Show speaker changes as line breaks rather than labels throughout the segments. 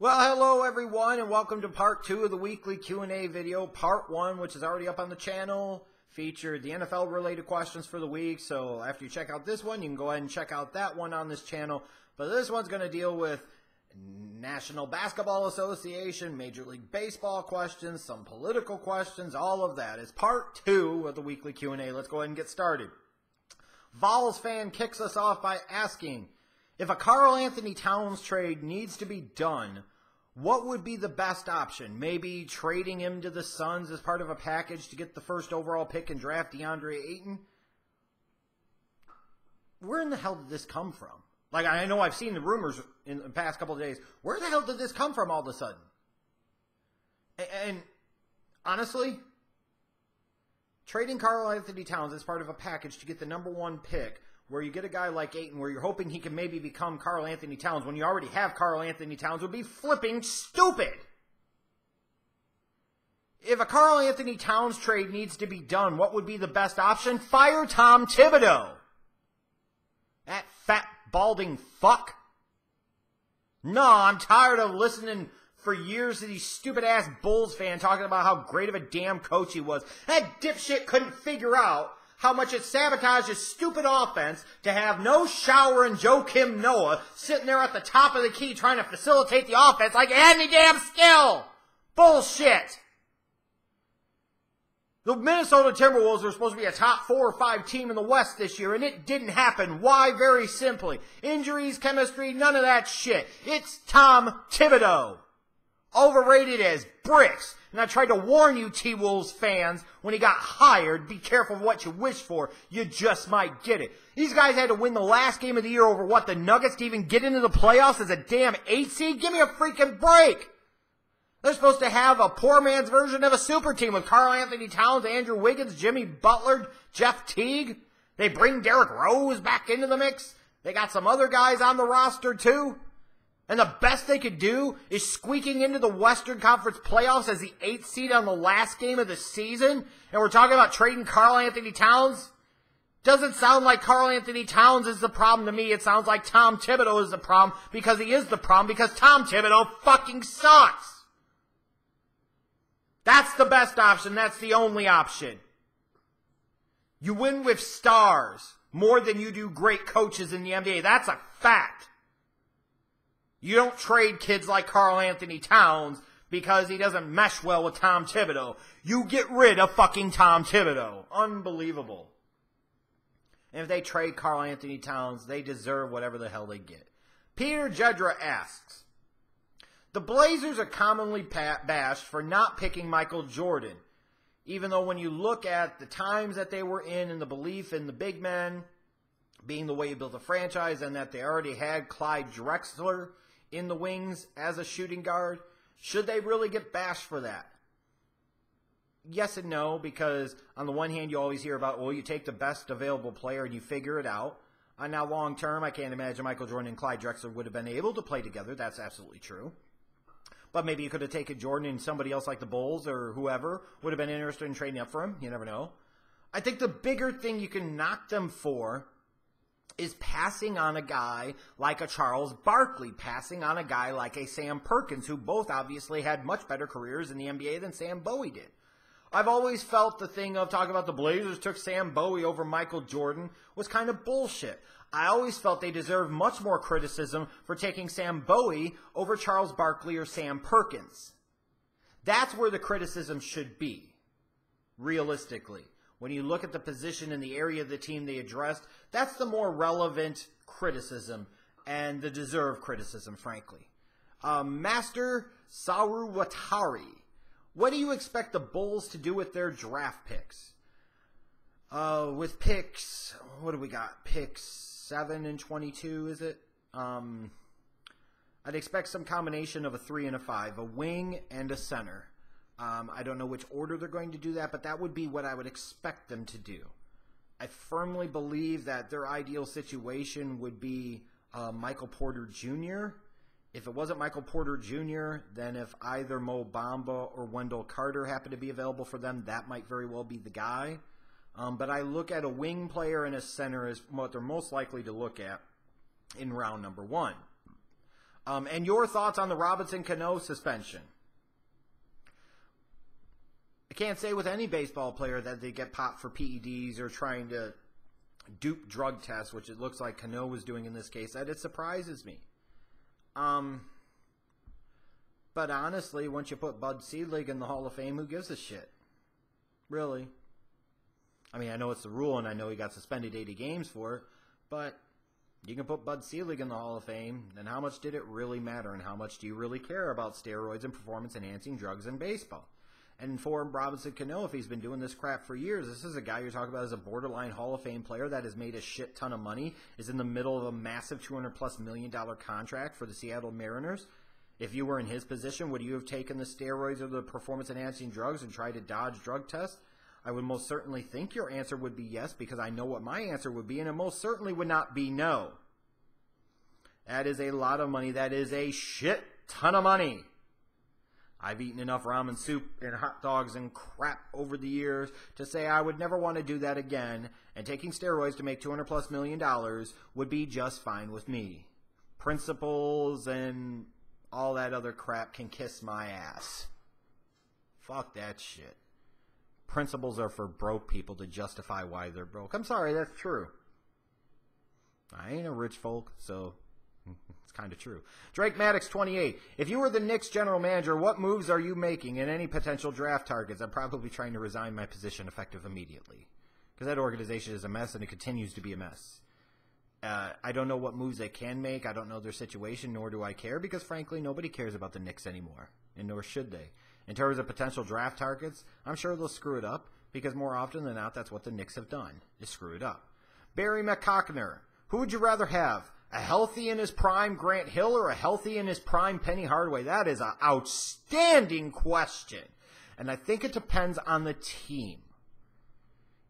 Well, hello everyone, and welcome to part 2 of the weekly Q&A video. Part 1, which is already up on the channel, featured the NFL-related questions for the week. So after you check out this one, you can go ahead and check out that one on this channel. But this one's going to deal with National Basketball Association, Major League Baseball questions, some political questions, all of that. It's part 2 of the weekly Q&A. Let's go ahead and get started. Vols fan kicks us off by asking, if a Karl Anthony Towns trade needs to be done, what would be the best option? Maybe trading him to the Suns as part of a package to get the first overall pick and draft DeAndre Ayton? Where in the hell did this come from? Like, I know I've seen the rumors in the past couple of days. Where the hell did this come from all of a sudden? And honestly, trading Karl Anthony Towns as part of a package to get the #1 pick, where you get a guy like Ayton, where you're hoping he can maybe become Karl Anthony Towns when you already have Karl Anthony Towns, would be flipping stupid. If a Karl Anthony Towns trade needs to be done, what would be the best option? Fire Tom Thibodeau. That fat, balding fuck. No, I'm tired of listening for years to these stupid-ass Bulls fans talking about how great of a damn coach he was. That dipshit couldn't figure out how much it sabotaged his stupid offense to have no shower and Joakim Noah sitting there at the top of the key trying to facilitate the offense like he had any damn skill. Bullshit. The Minnesota Timberwolves were supposed to be a top 4 or 5 team in the West this year, and it didn't happen. Why? Very simply. Injuries, chemistry, none of that shit. It's Tom Thibodeau. Overrated as bricks. And I tried to warn you, T-Wolves fans, when he got hired, be careful of what you wish for. You just might get it. These guys had to win the last game of the year over, what, the Nuggets to even get into the playoffs as a damn 8 seed? Give me a freaking break. They're supposed to have a poor man's version of a super team with Karl Anthony Towns, Andrew Wiggins, Jimmy Butler, Jeff Teague. They bring Derrick Rose back into the mix. They got some other guys on the roster, too. And the best they could do is squeaking into the Western Conference playoffs as the 8th seed on the last game of the season. And we're talking about trading Karl Anthony Towns. Doesn't sound like Karl Anthony Towns is the problem to me. It sounds like Tom Thibodeau is the problem because he is the problem because Tom Thibodeau fucking sucks. That's the best option. That's the only option. You win with stars more than you do great coaches in the NBA. That's a fact. You don't trade kids like Karl Anthony Towns because he doesn't mesh well with Tom Thibodeau. You get rid of fucking Tom Thibodeau. Unbelievable. And if they trade Karl Anthony Towns, they deserve whatever the hell they get. Peter Jedra asks, the Blazers are commonly bashed for not picking Michael Jordan, even though when you look at the times that they were in and the belief in the big men being the way you built a franchise and that they already had Clyde Drexler in the wings as a shooting guard, should they really get bashed for that? Yes and no, because on the one hand, you always hear about, well, you take the best available player and you figure it out. Now, long term, I can't imagine Michael Jordan and Clyde Drexler would have been able to play together. That's absolutely true. But maybe you could have taken Jordan and somebody else like the Bulls or whoever would have been interested in trading up for him. You never know. I think the bigger thing you can knock them for is passing on a guy like a Charles Barkley, passing on a guy like a Sam Perkins, who both obviously had much better careers in the NBA than Sam Bowie did. I've always felt the thing of talking about the Blazers took Sam Bowie over Michael Jordan was kind of bullshit. I always felt they deserved much more criticism for taking Sam Bowie over Charles Barkley or Sam Perkins. That's where the criticism should be, realistically. When you look at the position and the area of the team they addressed, that's the more relevant criticism and the deserved criticism, frankly. Master Saruwatari, what do you expect the Bulls to do with their draft picks? With picks, what do we got? Picks 7 and 22, is it? I'd expect some combination of a 3 and a 5, a wing and a center. I don't know which order they're going to do that, but that would be what I would expect them to do. I firmly believe that their ideal situation would be Michael Porter Jr. If it wasn't Michael Porter Jr., then if either Mo Bamba or Wendell Carter happen to be available for them, that might very well be the guy. But I look at a wing player and a center as what they're most likely to look at in round number 1. And your thoughts on the Robinson Cano suspension? I can't say with any baseball player that they get popped for PEDs or trying to dupe drug tests, which it looks like Cano was doing in this case, that it surprises me. But honestly, once you put Bud Selig in the Hall of Fame, who gives a shit? Really? I mean, I know it's the rule, and I know he got suspended 80 games for it, but you can put Bud Selig in the Hall of Fame, then how much did it really matter, and how much do you really care about steroids and performance-enhancing drugs in baseball? And for Robinson Cano, if he's been doing this crap for years, this is a guy you're talking about as a borderline Hall of Fame player that has made a shit ton of money, is in the middle of a massive $200+ million contract for the Seattle Mariners. If you were in his position, would you have taken the steroids or the performance-enhancing drugs and tried to dodge drug tests? I would most certainly think your answer would be yes, because I know what my answer would be, and it most certainly would not be no. That is a lot of money. That is a shit ton of money. I've eaten enough ramen soup and hot dogs and crap over the years to say I would never want to do that again, and taking steroids to make $200+ million would be just fine with me. Principles and all that other crap can kiss my ass. Fuck that shit. Principles are for broke people to justify why they're broke. I'm sorry, that's true. I ain't a rich folk, so it's kind of true. Drake Maddox, 28. If you were the Knicks general manager, what moves are you making and any potential draft targets? I'm probably trying to resign my position effective immediately, because that organization is a mess and it continues to be a mess. I don't know what moves they can make. I don't know their situation, nor do I care, because frankly, nobody cares about the Knicks anymore, and nor should they. In terms of potential draft targets, I'm sure they'll screw it up, because more often than not, that's what the Knicks have done, is screw it up. Barry McCockner, who would you rather have? A healthy in his prime Grant Hill or a healthy in his prime Penny Hardaway? That is an outstanding question, and I think it depends on the team.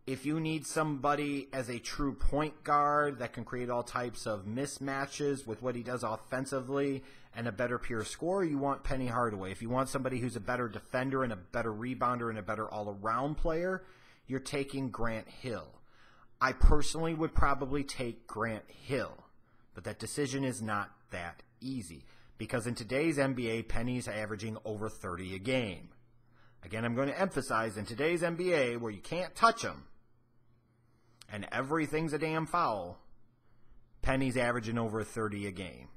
If you need somebody as a true point guard that can create all types of mismatches with what he does offensively and a better pure scorer, you want Penny Hardaway. If you want somebody who's a better defender and a better rebounder and a better all-around player, you're taking Grant Hill. I personally would probably take Grant Hill, but that decision is not that easy, because in today's NBA, Penny's averaging over 30 a game. Again, I'm going to emphasize, in today's NBA, where you can't touch him, and everything's a damn foul, Penny's averaging over 30 a game.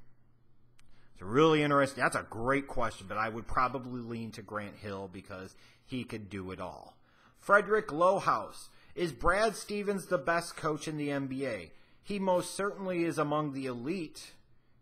It's really interesting. That's a great question, but I would probably lean to Grant Hill because he could do it all. Frederick Lowhouse. Is Brad Stevens the best coach in the NBA? He most certainly is among the elite.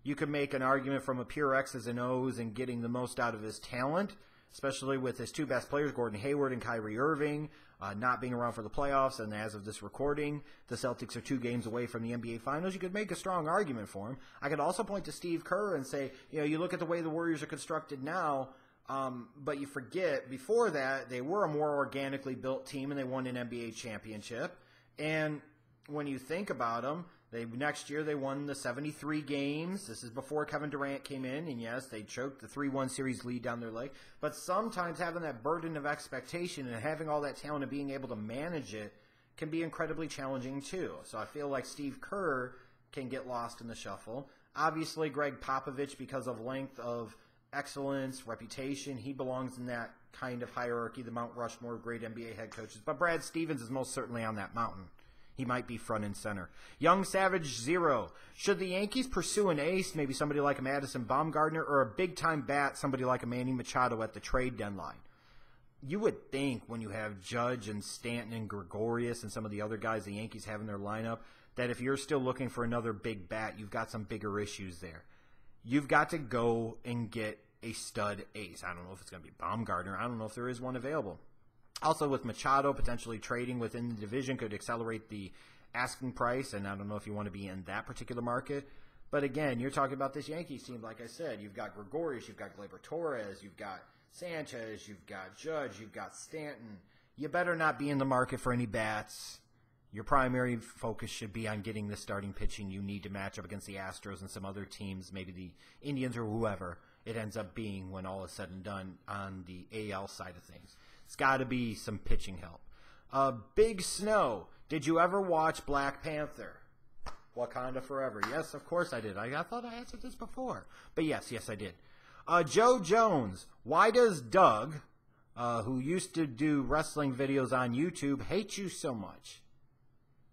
You could make an argument from a pure X's and O's and getting the most out of his talent, especially with his two best players, Gordon Hayward and Kyrie Irving, not being around for the playoffs. And as of this recording, the Celtics are 2 games away from the NBA Finals. You could make a strong argument for him. I could also point to Steve Kerr and say, you look at the way the Warriors are constructed now, but you forget, before that, they were a more organically built team and they won an NBA championship. And when you think about them, next year they won the 73 games. This is before Kevin Durant came in, and yes, they choked the 3-1 series lead down their leg. But sometimes having that burden of expectation and having all that talent and being able to manage it can be incredibly challenging too. So I feel like Steve Kerr can get lost in the shuffle. Obviously, Greg Popovich, because of length of excellence, reputation, he belongs in that kind of hierarchy, the Mount Rushmore of great NBA head coaches. But Brad Stevens is most certainly on that mountain. He might be front and center. Young Savage 0. Should the Yankees pursue an ace, maybe somebody like a Madison Bumgarner, or a big-time bat, somebody like a Manny Machado at the trade deadline? You would think when you have Judge and Stanton and Gregorius and some of the other guys the Yankees have in their lineup, that if you're still looking for another big bat, you've got some bigger issues there. You've got to go and get a stud ace. I don't know if it's going to be Baumgartner. I don't know if there is one available. Also, with Machado potentially trading within the division could accelerate the asking price, and I don't know if you want to be in that particular market. But again, you're talking about this Yankees team, like I said. You've got Gregorius, you've got Gleyber Torres, you've got Sanchez, you've got Judge, you've got Stanton. You better not be in the market for any bats. Your primary focus should be on getting the starting pitching you need to match up against the Astros and some other teams, maybe the Indians or whoever it ends up being when all is said and done on the AL side of things. It's got to be some pitching help. Big Snow, did you ever watch Black Panther? Wakanda forever. Yes, of course I did. I thought I answered this before. But yes, I did. Joe Jones. Why does Doug, who used to do wrestling videos on YouTube, hate you so much?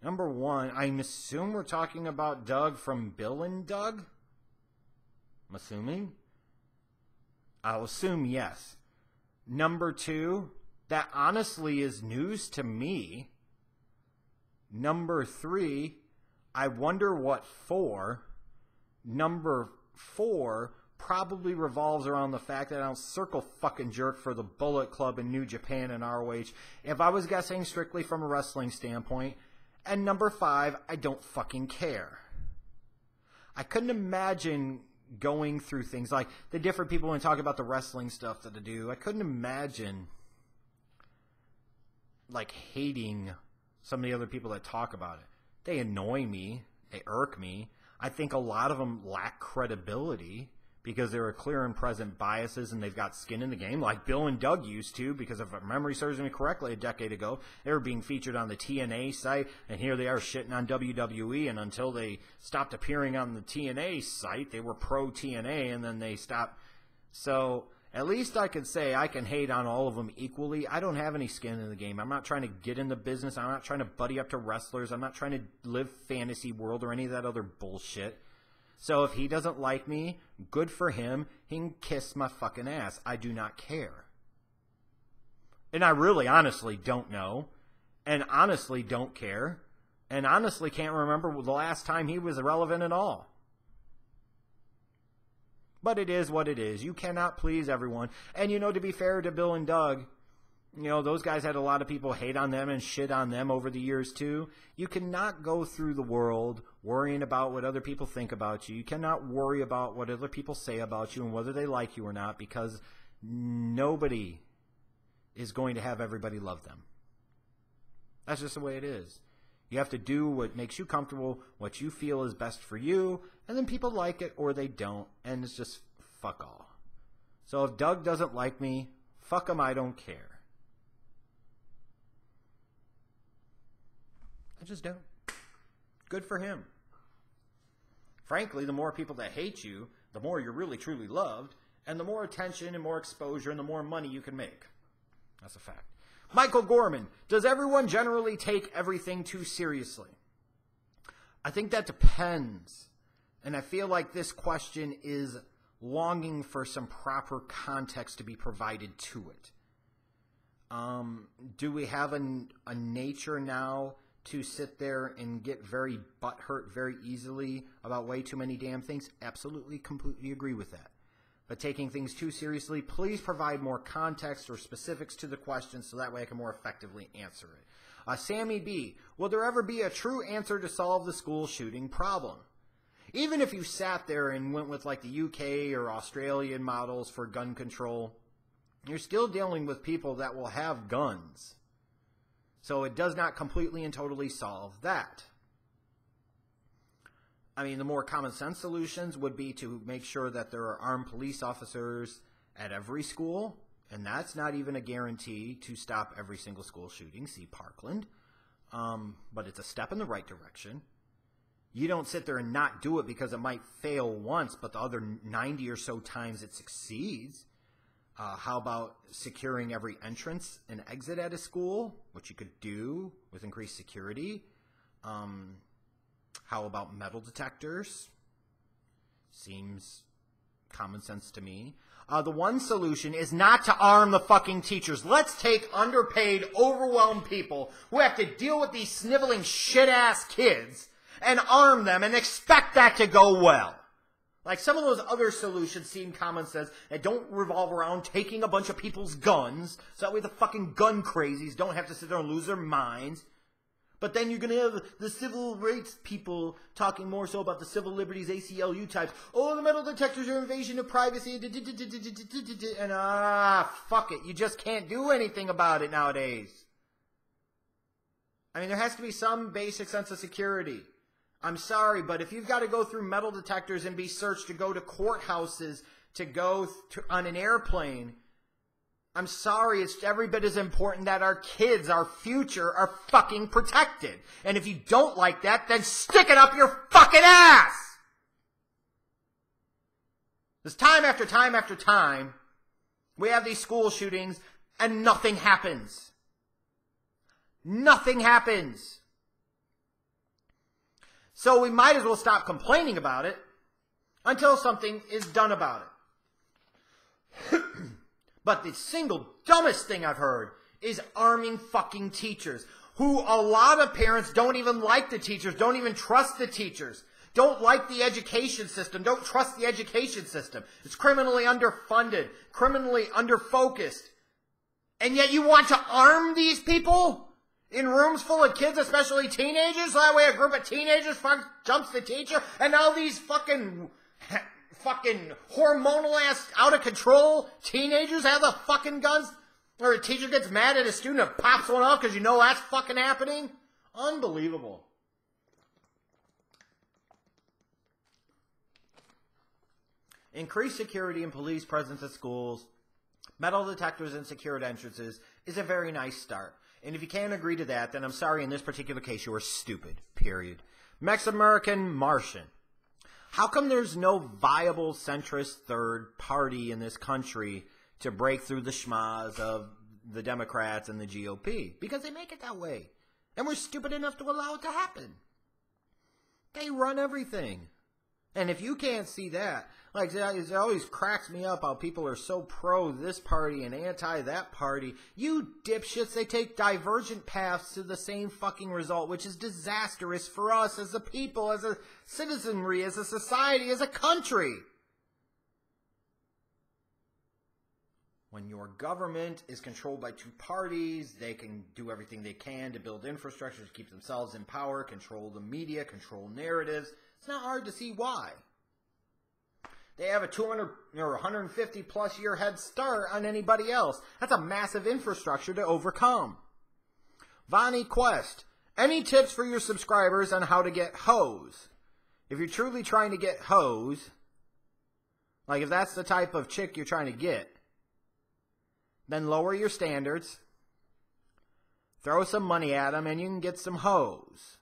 Number one, I assume we're talking about Doug from Bill and Doug? I'm assuming. I'll assume yes. Number two, that honestly is news to me. Number three, I wonder what for. Number four probably revolves around the fact that I don't circle fucking jerk for the Bullet Club in New Japan and ROH. If I was guessing strictly from a wrestling standpoint. And number five, I don't fucking care. I couldn't imagine going through things like the different people when talk about the wrestling stuff that I do. I couldn't imagine like hating some of the other people that talk about it. They annoy me. They irk me. I think a lot of them lack credibility because there are clear and present biases and they've got skin in the game, like Bill and Doug used to, because if memory serves me correctly, a decade ago, they were being featured on the TNA site, and here they are shitting on WWE, and until they stopped appearing on the TNA site, they were pro-TNA, and then they stopped. So at least I could say I can hate on all of them equally. I don't have any skin in the game. I'm not trying to get in the business. I'm not trying to buddy up to wrestlers. I'm not trying to live fantasy world or any of that other bullshit. So if he doesn't like me, good for him. He can kiss my fucking ass. I do not care. And I really honestly don't know. And honestly don't care. And honestly can't remember the last time he was irrelevant at all. But it is what it is. You cannot please everyone. And you know, to be fair to Bill and Doug, you know, those guys had a lot of people hate on them and shit on them over the years too. You cannot go through the world worrying about what other people think about you. You cannot worry about what other people say about you and whether they like you or not, because nobody is going to have everybody love them. That's just the way it is. You have to do what makes you comfortable, what you feel is best for you, and then people like it or they don't, and it's just fuck all. So if Doug doesn't like me, fuck him, I don't care. I just don't. Good for him. Frankly, the more people that hate you, the more you're really truly loved, and the more attention and more exposure and the more money you can make. That's a fact. Michael Gorman, does everyone generally take everything too seriously? I think that depends. And I feel like this question is longing for some proper context to be provided to it. Do we have a nature now to sit there and get very butthurt very easily about way too many damn things? Absolutely, completely agree with that. But taking things too seriously, please provide more context or specifics to the question so that way I can more effectively answer it. Sammy B, will there ever be a true answer to solve the school shooting problem? Even if you sat there and went with like the UK or Australian models for gun control, you're still dealing with people that will have guns. So it does not completely and totally solve that. I mean, the more common sense solutions would be to make sure that there are armed police officers at every school, and that's not even a guarantee to stop every single school shooting. See Parkland. But it's a step in the right direction. You don't sit there and not do it because it might fail once, but the other 90 or so times it succeeds. How about securing every entrance and exit at a school, which you could do with increased security? How about metal detectors? Seems common sense to me. The one solution is not to arm the fucking teachers. Let's take underpaid, overwhelmed people who have to deal with these sniveling shit-ass kids and arm them and expect that to go well. Like some of those other solutions seem common sense and don't revolve around taking a bunch of people's guns so that way the fucking gun crazies don't have to sit there and lose their minds. But then you're going to have the civil rights people talking more so about the civil liberties ACLU types. Oh, the metal detectors are invasion of privacy. And fuck it. You just can't do anything about it nowadays. I mean, there has to be some basic sense of security. I'm sorry, but if you've got to go through metal detectors and be searched to go to courthouses, to go on an airplane, I'm sorry, it's every bit as important that our kids, our future, are fucking protected. And if you don't like that, then stick it up your fucking ass! Because time after time after time, we have these school shootings and nothing happens. Nothing happens. So we might as well stop complaining about it until something is done about it. But the single dumbest thing I've heard is arming fucking teachers, who a lot of parents don't even like the teachers, don't even trust the teachers, don't like the education system, don't trust the education system. It's criminally underfunded, criminally underfocused. And yet you want to arm these people in rooms full of kids, especially teenagers, so that way a group of teenagers jumps the teacher, and now these fucking hormonal ass, out of control teenagers have the fucking guns? Or a teacher gets mad at a student and pops one off because you know that's fucking happening? Unbelievable. Increased security and police presence at schools, metal detectors and secured entrances is a very nice start. And if you can't agree to that, then I'm sorry, in this particular case, you are stupid, period. Mexican Martian. How come there's no viable centrist third party in this country to break through the schmas of the Democrats and the GOP? Because they make it that way. And we're stupid enough to allow it to happen. They run everything. And if you can't see that, like, it always cracks me up how people are so pro this party and anti that party. You dipshits, they take divergent paths to the same fucking result, which is disastrous for us as a people, as a citizenry, as a society, as a country. When your government is controlled by two parties, they can do everything they can to build infrastructure to keep themselves in power, control the media, control narratives. It's not hard to see why. They have a 200 or 150 plus year head start on anybody else. That's a massive infrastructure to overcome. Vonnie Quest. Any tips for your subscribers on how to get hoes? If you're truly trying to get hoes, like if that's the type of chick you're trying to get, then lower your standards, throw some money at them, and you can get some hoes.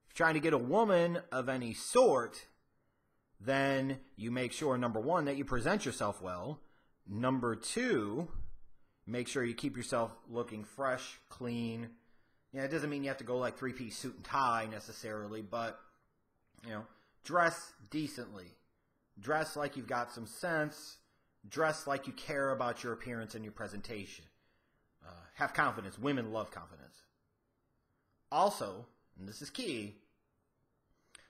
If you're trying to get a woman of any sort, then you make sure, number one, that you present yourself well. Number two, make sure you keep yourself looking fresh, clean. Yeah, it doesn't mean you have to go like three-piece suit and tie necessarily, but, you know, dress decently. Dress like you've got some sense. Dress like you care about your appearance and your presentation. Have confidence. Women love confidence. Also, and this is key,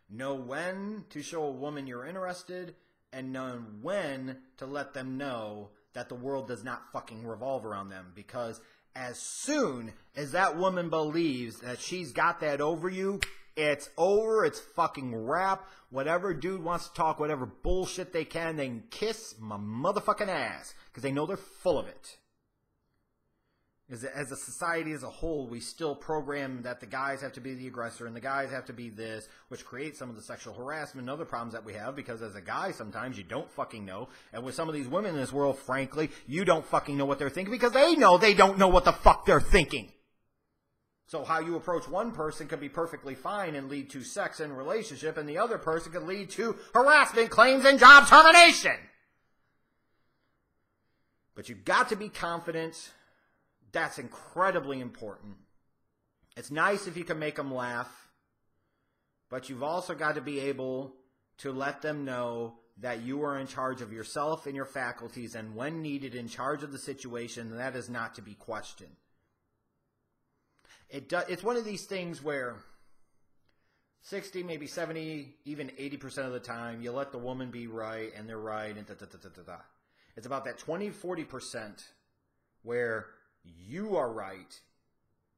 know when to show a woman you're interested, and know when to let them know that the world does not fucking revolve around them. Because as soon as that woman believes that she's got that over you, it's over. It's fucking wrap. Whatever dude wants to talk, whatever bullshit they can kiss my motherfucking ass. Because they know they're full of it. As a society as a whole, we still program that the guys have to be the aggressor and the guys have to be this, which creates some of the sexual harassment and other problems that we have, because as a guy, sometimes you don't fucking know. And with some of these women in this world, frankly, you don't fucking know what they're thinking, because they know they don't know what the fuck they're thinking. So how you approach one person could be perfectly fine and lead to sex and relationship, and the other person could lead to harassment claims and job termination. But you've got to be confident. That's incredibly important. It's nice if you can make them laugh, but you've also got to be able to let them know that you are in charge of yourself and your faculties, and when needed, in charge of the situation, and that is not to be questioned. It's one of these things where 60, maybe 70, even 80% of the time, you let the woman be right, and they're right, and da-da-da-da-da-da. It's about that 20, 40% where you are right.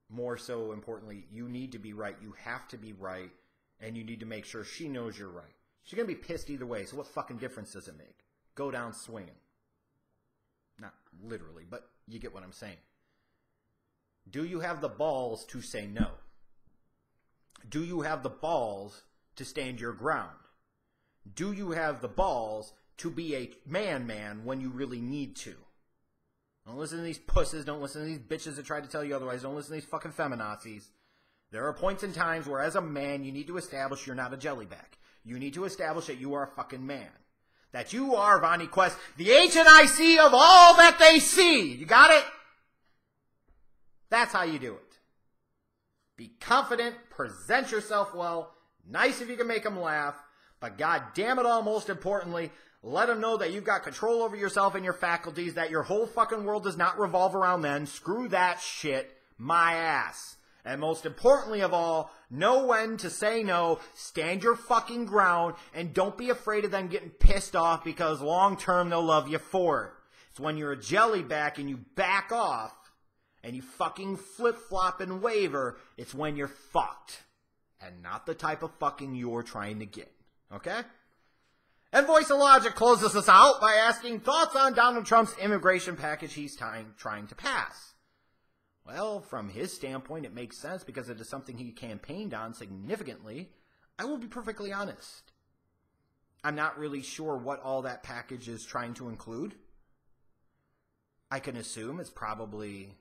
More so importantly, you need to be right. You have to be right, and you need to make sure she knows you're right. She's going to be pissed either way, so what fucking difference does it make? Go down swinging. Not literally, but you get what I'm saying. Do you have the balls to say no? Do you have the balls to stand your ground? Do you have the balls to be a man when you really need to? Don't listen to these pusses. Don't listen to these bitches that try to tell you otherwise. Don't listen to these fucking feminazis. There are points in times where, as a man, you need to establish you're not a jellyback. You need to establish that you are a fucking man. That you are, Vonnie Quest, the HNIC of all that they see. You got it? That's how you do it. Be confident, present yourself well, nice if you can make them laugh, but god damn it all, most importantly, let them know that you've got control over yourself and your faculties, that your whole fucking world does not revolve around men. Screw that shit, my ass. And most importantly of all, know when to say no, stand your fucking ground, and don't be afraid of them getting pissed off because long term they'll love you for it. It's when you're a jellyback and you back off, and you fucking flip-flop and waver, it's when you're fucked. And not the type of fucking you're trying to get. Okay? And Voice of Logic closes us out by asking thoughts on Donald Trump's immigration package he's trying to pass. Well, from his standpoint, it makes sense because it is something he campaigned on significantly. I will be perfectly honest. I'm not really sure what all that package is trying to include. I can assume it's probably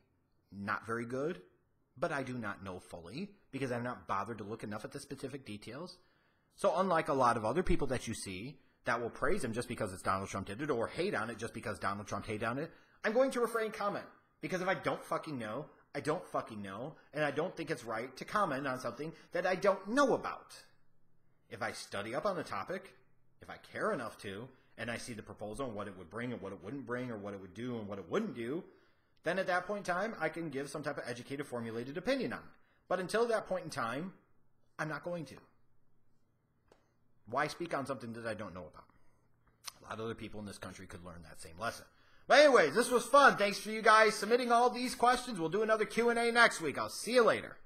not very good, but I do not know fully because I've not bothered to look enough at the specific details. So unlike a lot of other people that you see that will praise him just because it's Donald Trump did it or hate on it just because Donald Trump hated on it, I'm going to refrain comment because if I don't fucking know, I don't fucking know, and I don't think it's right to comment on something that I don't know about. If I study up on the topic, if I care enough to, and I see the proposal and what it would bring and what it wouldn't bring or what it would do and what it wouldn't do, then at that point in time, I can give some type of educated, formulated opinion on it. But until that point in time, I'm not going to. Why speak on something that I don't know about? A lot of other people in this country could learn that same lesson. But anyways, this was fun. Thanks for you guys submitting all these questions. We'll do another Q&A next week. I'll see you later.